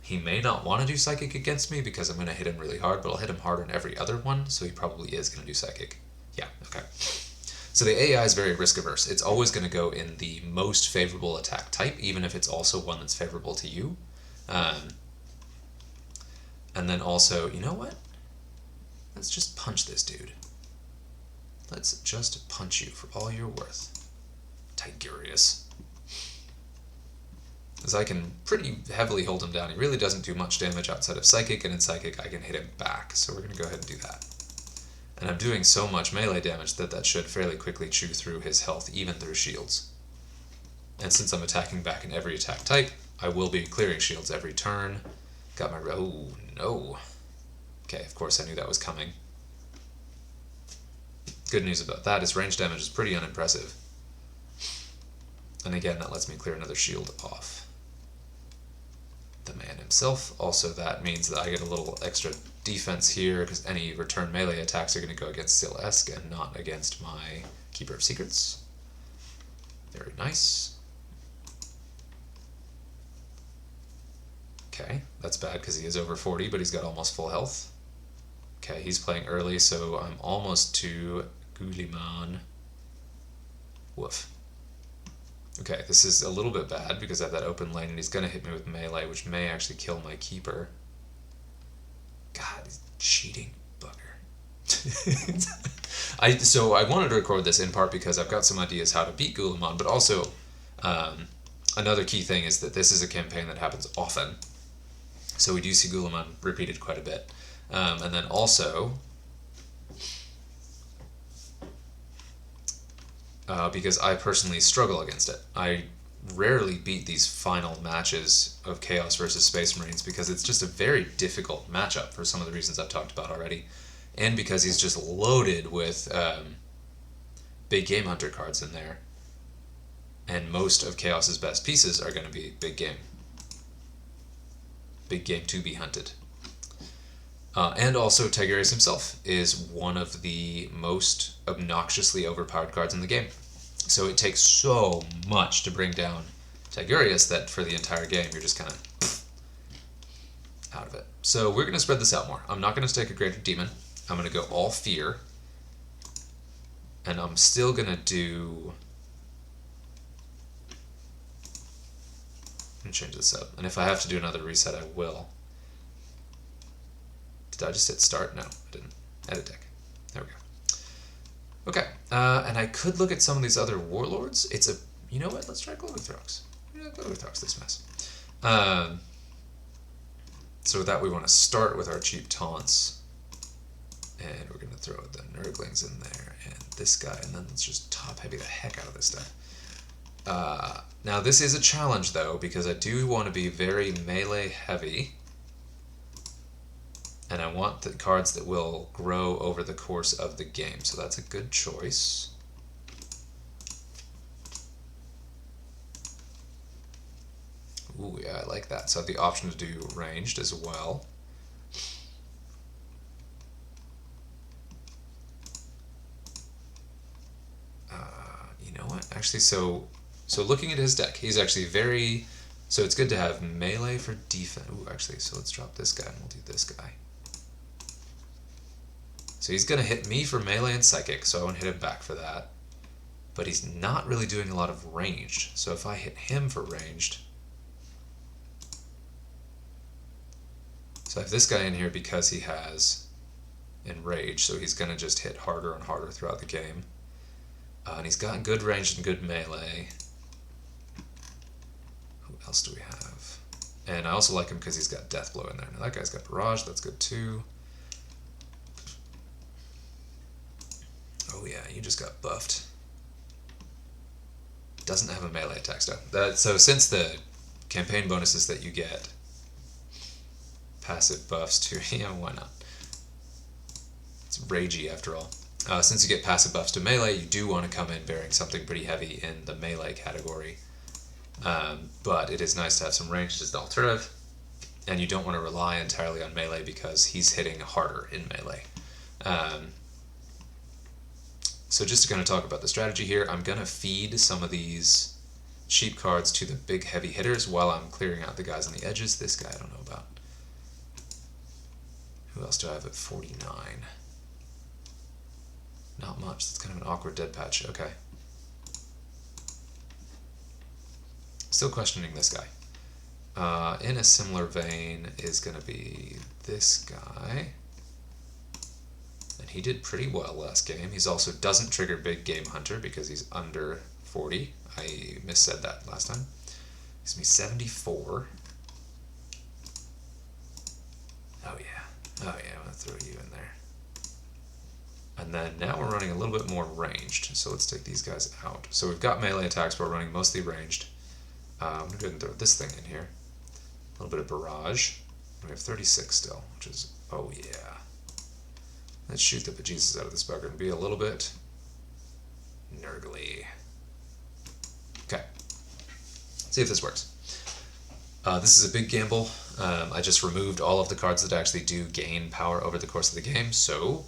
He may not want to do Psychic against me because I'm going to hit him really hard, but I'll hit him hard on every other one, so he probably is going to do Psychic. Yeah, okay. So the AI is very risk averse. It's always going to go in the most favorable attack type, even if it's also one that's favorable to you. And then also, you know what? Let's just punch this dude. Let's just punch you for all you're worth. Tigurius. As I can pretty heavily hold him down. He really doesn't do much damage outside of Psychic, and in Psychic I can hit him back. So we're going to go ahead and do that. And I'm doing so much melee damage that that should fairly quickly chew through his health, even through shields. And since I'm attacking back in every attack type, I will be clearing shields every turn. Got my... Oh, no. Okay, of course I knew that was coming. Good news about that is range damage is pretty unimpressive. And again, that lets me clear another shield off the man himself. Also, that means that I get a little extra defense here, because any return melee attacks are going to go against Silesk and not against my Keeper of Secrets. Very nice. Okay, that's bad because he is over 40, but he's got almost full health. Okay, he's playing early, so I'm almost to Guliman. Woof. Okay, this is a little bit bad because I have that open lane, and he's going to hit me with melee, which may actually kill my Keeper. God, he's cheating bugger. So I wanted to record this in part because I've got some ideas how to beat Guliman, but also another key thing is that this is a campaign that happens often. So we do see Guliman repeated quite a bit. And then also, because I personally struggle against it. I rarely beat these final matches of Chaos versus Space Marines because it's just a very difficult matchup for some of the reasons I've talked about already, and because he's just loaded with big game hunter cards in there, and most of Chaos's best pieces are going to be big game to be hunted. And also Tigurius himself is one of the most obnoxiously overpowered cards in the game. So it takes so much to bring down Tigurius that for the entire game you're just kind of out of it. So we're going to spread this out more. I'm not going to stake a Greater Demon. I'm going to go all Fear. And I'm still going to do... I'm going to change this up. And if I have to do another reset, I will. Did I just hit start? No, I didn't. Edit deck. There we go. Okay, and I could look at some of these other warlords. It's a... You know what? Let's try Glowythrox. Yeah, Glowythrox this mess. So with that, we want to start with our cheap taunts. And we're going to throw the Nurglings in there, and this guy, and then let's just top-heavy the heck out of this stuff. Now, this is a challenge, though, because I do want to be very melee-heavy. And I want the cards that will grow over the course of the game. So that's a good choice. Ooh, yeah, I like that. So I have the option to do ranged as well. You know what? Actually, so looking at his deck, he's actually very So it's good to have melee for defense. Ooh, actually, so let's drop this guy and we'll do this guy. So he's going to hit me for melee and psychic, so I won't hit him back for that. But he's not really doing a lot of ranged, so if I hit him for ranged... So I have this guy in here because he has enrage, so he's going to just hit harder and harder throughout the game. And he's got good range and good melee. Who else do we have? And I also like him because he's got death blow in there. Now that guy's got barrage, that's good too. Oh yeah, you just got buffed. Doesn't have a melee attack stuff. So since the campaign bonuses that you get, passive buffs to, yeah, why not? It's ragey after all. Since you get passive buffs to melee, you do want to come in bearing something pretty heavy in the melee category. But it is nice to have some ranged as an alternative, and you don't want to rely entirely on melee because he's hitting harder in melee. So just to kind of talk about the strategy here, I'm going to feed some of these cheap cards to the big heavy hitters while I'm clearing out the guys on the edges. This guy I don't know about. Who else do I have at 49? Not much. That's kind of an awkward dead patch. Okay. Still questioning this guy. In a similar vein is going to be this guy. And he did pretty well last game. He's also doesn't trigger Big Game Hunter because he's under 40. I missaid that last time. Gives me 74. Oh yeah. Oh yeah, I'm going to throw you in there. And then now we're running a little bit more ranged. So let's take these guys out. So we've got melee attacks, but we're running mostly ranged. I'm going to go ahead and throw this thing in here. A little bit of barrage. We have 36 still, which is, oh yeah. Let's shoot the bejesus out of this bugger and be a little bit nurgly. Okay. See if this works. This is a big gamble. I just removed all of the cards that actually do gain power over the course of the game, so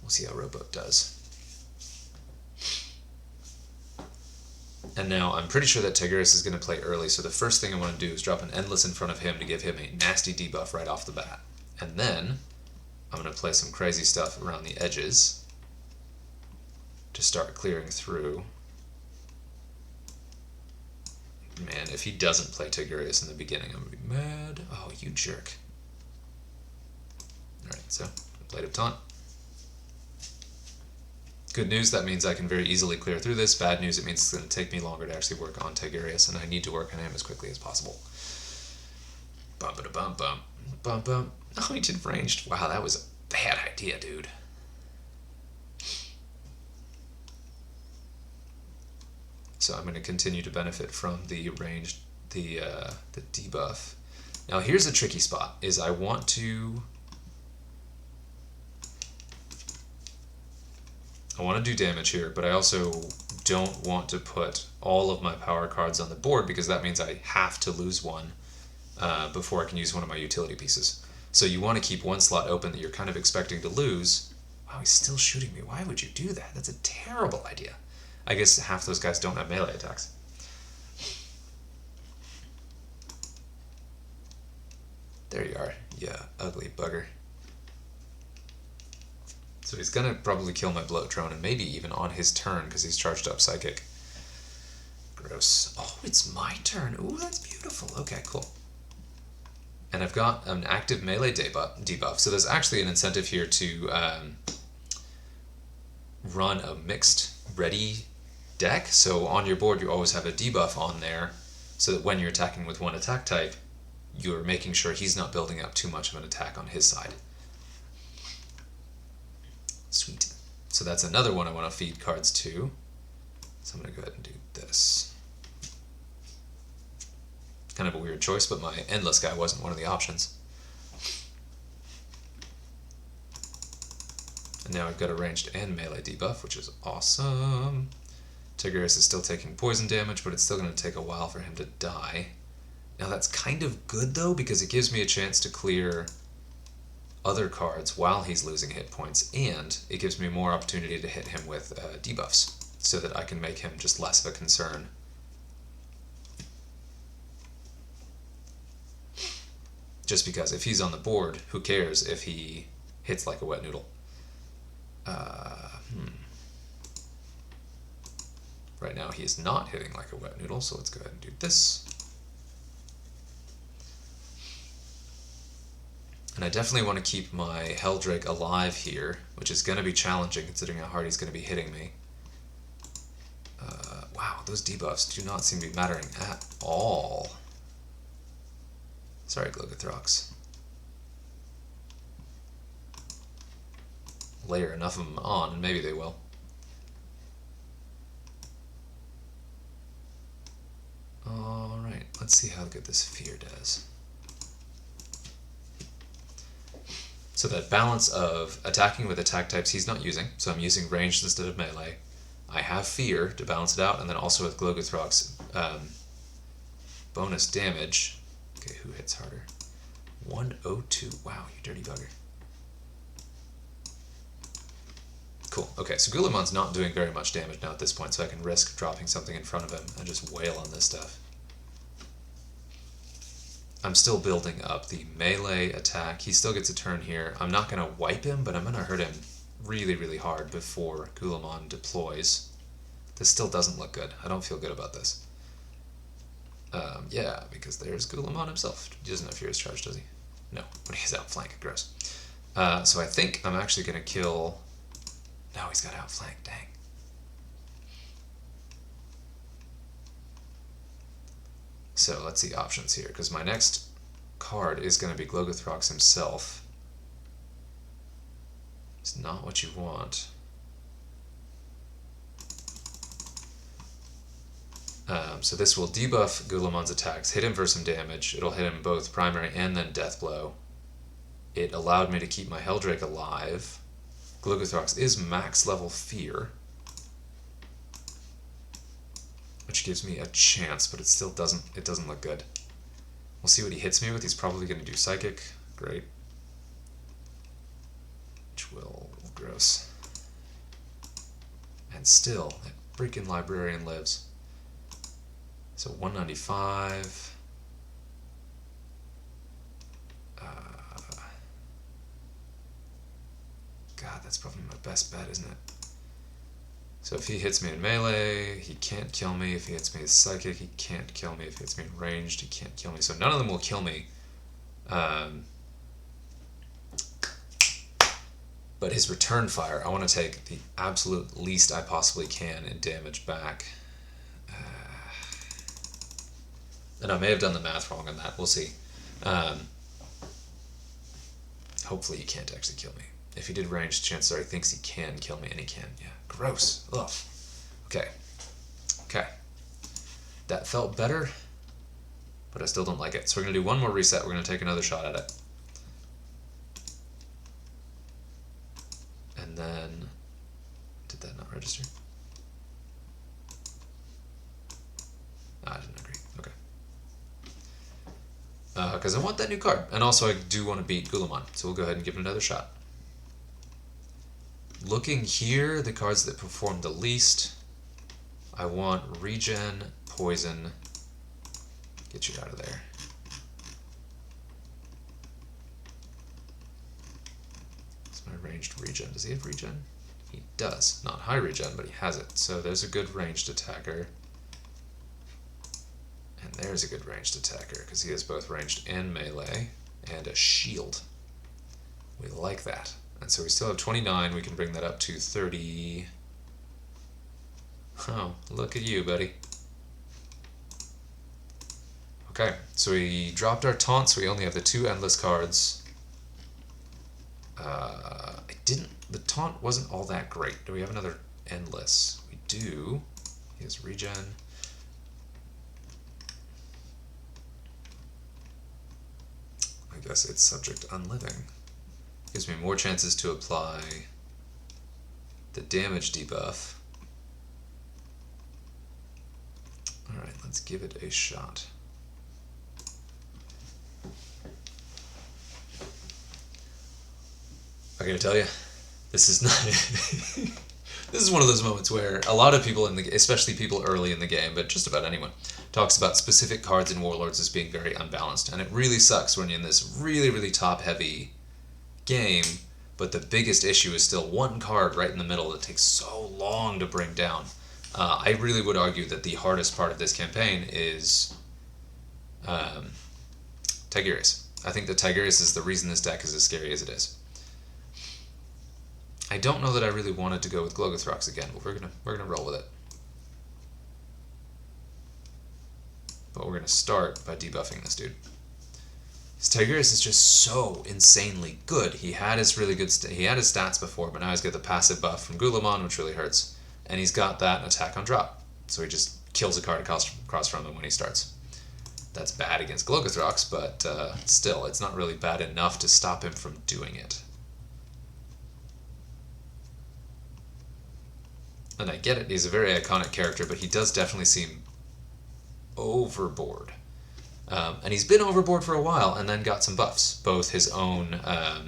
we'll see how Rowboat does. And now I'm pretty sure that Tigris is going to play early, so the first thing I want to do is drop an Endless in front of him to give him a nasty debuff right off the bat. And then I'm going to play some crazy stuff around the edges to start clearing through. Man, if he doesn't play Tigurius in the beginning, I'm going to be mad. Oh, you jerk. Alright, so Blade of Taunt. Good news, that means I can very easily clear through this. Bad news, it means it's going to take me longer to actually work on Tigurius, and I need to work on him as quickly as possible. Bum-ba-da-bum-bum. Bum-bum. Oh, he did ranged. Wow, that was a bad idea, dude. So I'm going to continue to benefit from the ranged, the debuff. Now here's a tricky spot, is I want to do damage here, but I also don't want to put all of my power cards on the board because that means I have to lose one before I can use one of my utility pieces. So you want to keep one slot open that you're kind of expecting to lose. Wow, he's still shooting me. Why would you do that? That's a terrible idea. I guess half those guys don't have melee attacks. There you are, yeah, ugly bugger. So he's gonna probably kill my Bloatrone, and maybe even on his turn, because he's charged up Psychic. Gross. Oh, it's my turn. Ooh, that's beautiful. Okay, cool. And I've got an active melee debuff, so there's actually an incentive here to run a mixed ready deck. So on your board you always have a debuff on there, so that when you're attacking with one attack type, you're making sure he's not building up too much of an attack on his side. Sweet. So that's another one I want to feed cards to. So I'm going to go ahead and do this. Kind of a weird choice, but my Endless guy wasn't one of the options. And now I've got a ranged and melee debuff, which is awesome. Tigurius is still taking poison damage, but it's still going to take a while for him to die. Now that's kind of good though, because it gives me a chance to clear other cards while he's losing hit points, and it gives me more opportunity to hit him with debuffs, so that I can make him just less of a concern. Just because if he's on the board, who cares if he hits like a wet noodle? Right now he is not hitting like a wet noodle, so let's go ahead and do this. And I definitely want to keep my Helldrake alive here, which is going to be challenging considering how hard he's going to be hitting me. Wow, those debuffs do not seem to be mattering at all. Sorry, Glogothrox. Layer enough of them on, and maybe they will. Alright, let's see how good this fear does. So that balance of attacking with attack types he's not using, so I'm using ranged instead of melee. I have fear to balance it out, and then also with Glogothrox, bonus damage. Okay, who hits harder? 102. Wow, you dirty bugger. Cool. Okay, so Guilliman's not doing very much damage now at this point, so I can risk dropping something in front of him and just wail on this stuff. I'm still building up the melee attack. He still gets a turn here. I'm not going to wipe him, but I'm going to hurt him really, really hard before Guilliman deploys. This still doesn't look good. I don't feel good about this. Yeah, because there's Guilliman himself. He doesn't have Furious Charge, does he? No, but he's outflank. Gross. So I think I'm actually going to kill... No, he's got outflank. Dang. So let's see options here, because my next card is going to be Glogothrox himself. It's not what you want. So this will debuff Guilliman's attacks, hit him for some damage. It'll hit him both primary and then death blow. It allowed me to keep my Helldrake alive. Glogothrox is max level fear, which gives me a chance, but it still doesn't look good. We'll see what he hits me with. He's probably going to do Psychic. Great. Which will... gross. And still, that freaking Librarian lives. So 195. God, that's probably my best bet, isn't it? So if he hits me in melee, he can't kill me. If he hits me as Psychic, he can't kill me. If he hits me in ranged, he can't kill me. So none of them will kill me. But his return fire, I want to take the absolute least I possibly can in damage back. And I may have done the math wrong on that. We'll see. Hopefully he can't actually kill me. If he did ranged, chances are he thinks he can kill me, and he can. Yeah, gross. Ugh. Okay. Okay. That felt better, but I still don't like it. So we're going to do one more reset. We're going to take another shot at it. And then... Did that not register? I didn't agree. Okay. Because I want that new card. And also I do want to beat Guilliman. So we'll go ahead and give it another shot. Looking here, the cards that perform the least, I want Regen, Poison. Get you out of there. It's my ranged Regen. Does he have Regen? He does. Not high Regen, but he has it. So there's a good ranged attacker. And there's a good ranged attacker, because he has both ranged and melee, and a shield. We like that. And so we still have 29, we can bring that up to 30. Oh, look at you, buddy. Okay, so we dropped our taunt, so we only have the 2 endless cards. The taunt wasn't all that great. Do we have another endless? We do. He has regen. I guess it's subject unliving. Gives me more chances to apply the damage debuff. Alright, let's give it a shot. I gotta tell you, this is not This is one of those moments where a lot of people especially people early in the game, but just about anyone, talks about specific cards in Warlords as being very unbalanced, and it really sucks when you're in this really, really top-heavy game, but the biggest issue is still one card right in the middle that takes so long to bring down. I really would argue that the hardest part of this campaign is Tigurius. I think that Tigurius is the reason this deck is as scary as it is. I don't know that I really wanted to go with Glogothrox again, but we're gonna roll with it. But we're gonna start by debuffing this dude. His Tigurius is just so insanely good. He had his really good he had his stats before, but now he's got the passive buff from Gulamon, which really hurts, and he's got that attack on drop. So he just kills a card across from him when he starts. That's bad against Glogothrox, but still, it's not really bad enough to stop him from doing it. And I get it, he's a very iconic character, but he does definitely seem overboard. And he's been overboard for a while and then got some buffs. Both his own... I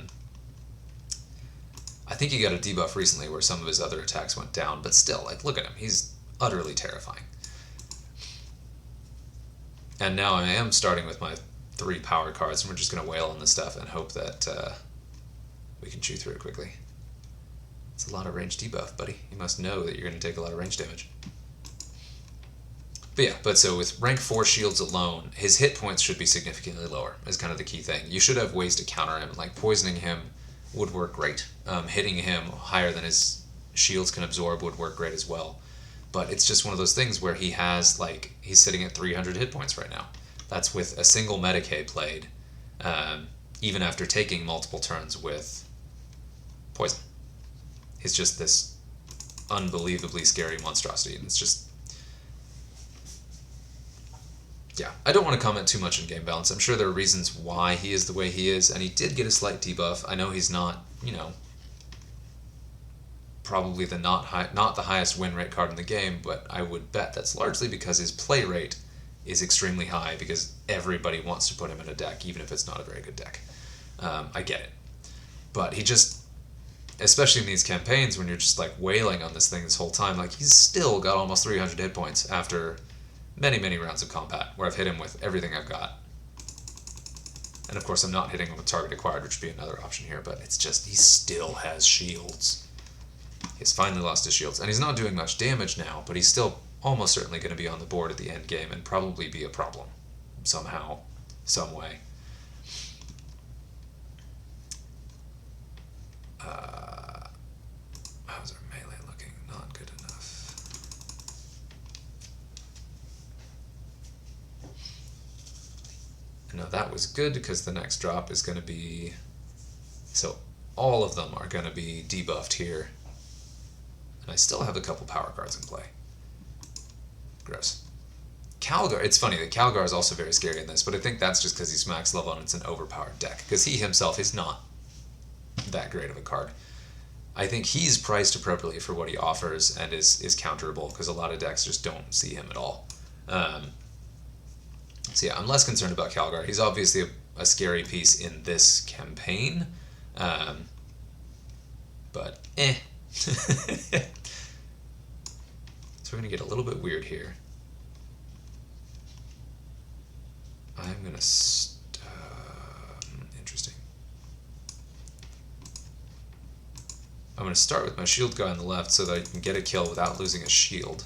think he got a debuff recently where some of his other attacks went down, but still, like, look at him. He's utterly terrifying. And now I am starting with my 3 power cards, and we're just going to wail on this stuff and hope that we can chew through it quickly. It's a lot of range debuff, buddy. You must know that you're going to take a lot of range damage. But yeah, so with rank 4 shields alone, his hit points should be significantly lower, is kind of the key thing. You should have ways to counter him, like poisoning him would work great. Hitting him higher than his shields can absorb would work great as well. But it's just one of those things where he has, like, he's sitting at 300 hit points right now. That's with a single Medicaid played, even after taking multiple turns with poison. He's just this unbelievably scary monstrosity, and it's just... Yeah, I don't want to comment too much on game balance. I'm sure there are reasons why he is the way he is, and he did get a slight debuff. I know he's not, you know, probably the not the highest win rate card in the game, but I would bet that's largely because his play rate is extremely high because everybody wants to put him in a deck, even if it's not a very good deck. I get it. But he just, especially in these campaigns when you're just like wailing on this thing this whole time, like he's still got almost 300 hit points after many, many rounds of combat where I've hit him with everything I've got. And of course I'm not hitting him with target acquired, which would be another option here, but it's just, he still has shields. He's finally lost his shields, and he's not doing much damage now, but he's still almost certainly going to be on the board at the end game and probably be a problem somehow, some way. How's our melee looking? Not good enough. No, that was good because the next drop is going to be... So all of them are going to be debuffed here. And I still have a couple power cards in play. Gross. Calgar, it's funny that Calgar is also very scary in this, but I think that's just because he's max level and it's an overpowered deck. Because he himself is not that great of a card. I think he's priced appropriately for what he offers and is counterable, because a lot of decks just don't see him at all. So yeah, I'm less concerned about Calgar. He's obviously a scary piece in this campaign. But So we're going to get a little bit weird here. I'm going to... interesting. I'm going to start with my shield guy on the left so that I can get a kill without losing a shield.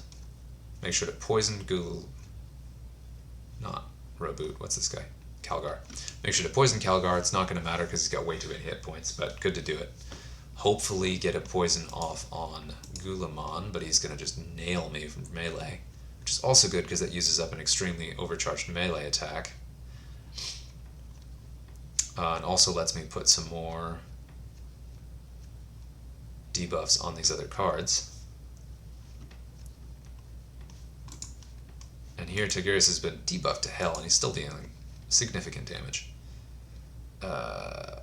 Make sure to poison Ghoul... Not Reboot. What's this guy? Calgar. Make sure to poison Calgar. It's not going to matter because he's got way too many hit points, but good to do it. Hopefully get a poison off on Gulamon, but he's going to just nail me from melee, which is also good because that uses up an extremely overcharged melee attack. And also lets me put some more debuffs on these other cards. And here Tigurius has been debuffed to hell, and he's still dealing significant damage. What are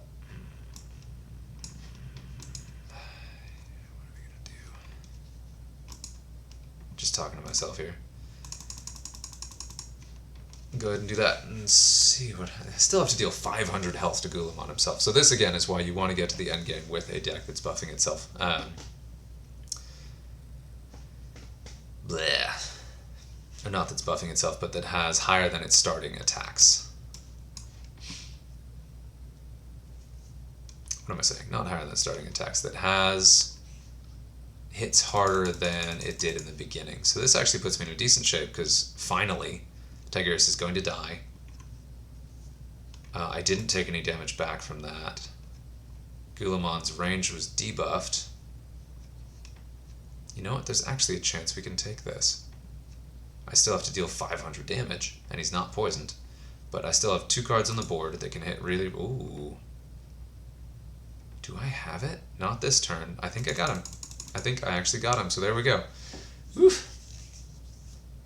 we gonna do? Just talking to myself here. Go ahead and do that and see what... I still have to deal 500 health to Gulamon himself. So this, again, is why you want to get to the end game with a deck that's buffing itself. bleh. Or not that's buffing itself, but that has higher than its starting attacks. What am I saying? Not higher than starting attacks. That has hits harder than it did in the beginning. So this actually puts me in a decent shape because finally Tigris is going to die. I didn't take any damage back from that. Gulamon's range was debuffed. You know what? There's actually a chance we can take this. I still have to deal 500 damage, and he's not poisoned. But I still have 2 cards on the board that can hit really... Ooh. Do I have it? Not this turn. I think I got him. I think I actually got him, so there we go. Oof.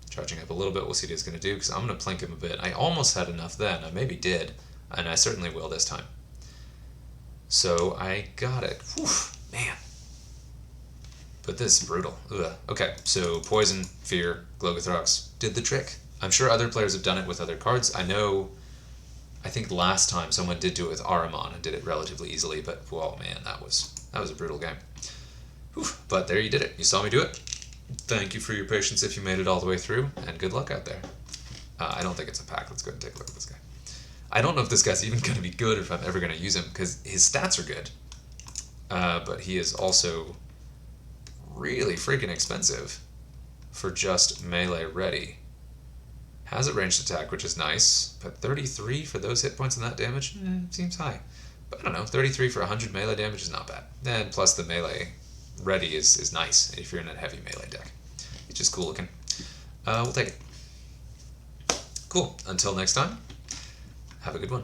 Charging up a little bit, we'll see what he's going to do, because I'm going to plink him a bit. I almost had enough then. I maybe did, and I certainly will this time. So I got it. Whew, man. But this is brutal. Ugh. Okay, so Poison, Fear, Glogothrax did the trick. I'm sure other players have done it with other cards. I think last time someone did do it with Ahriman and did it relatively easily, but, well, man, that was a brutal game. Whew. But there you did it. You saw me do it. Thank you for your patience if you made it all the way through, and good luck out there. I don't think it's a pack. Let's go ahead and take a look at this guy. I don't know if this guy's even going to be good or if I'm ever going to use him, because his stats are good. But he is also really freaking expensive for just melee ready. Has a ranged attack, which is nice, but 33 for those hit points and that damage seems high. But I don't know, 33 for 100 melee damage is not bad. And plus the melee ready is nice if you're in a heavy melee deck. It's just cool looking. We'll take it. Cool. Until next time, have a good one.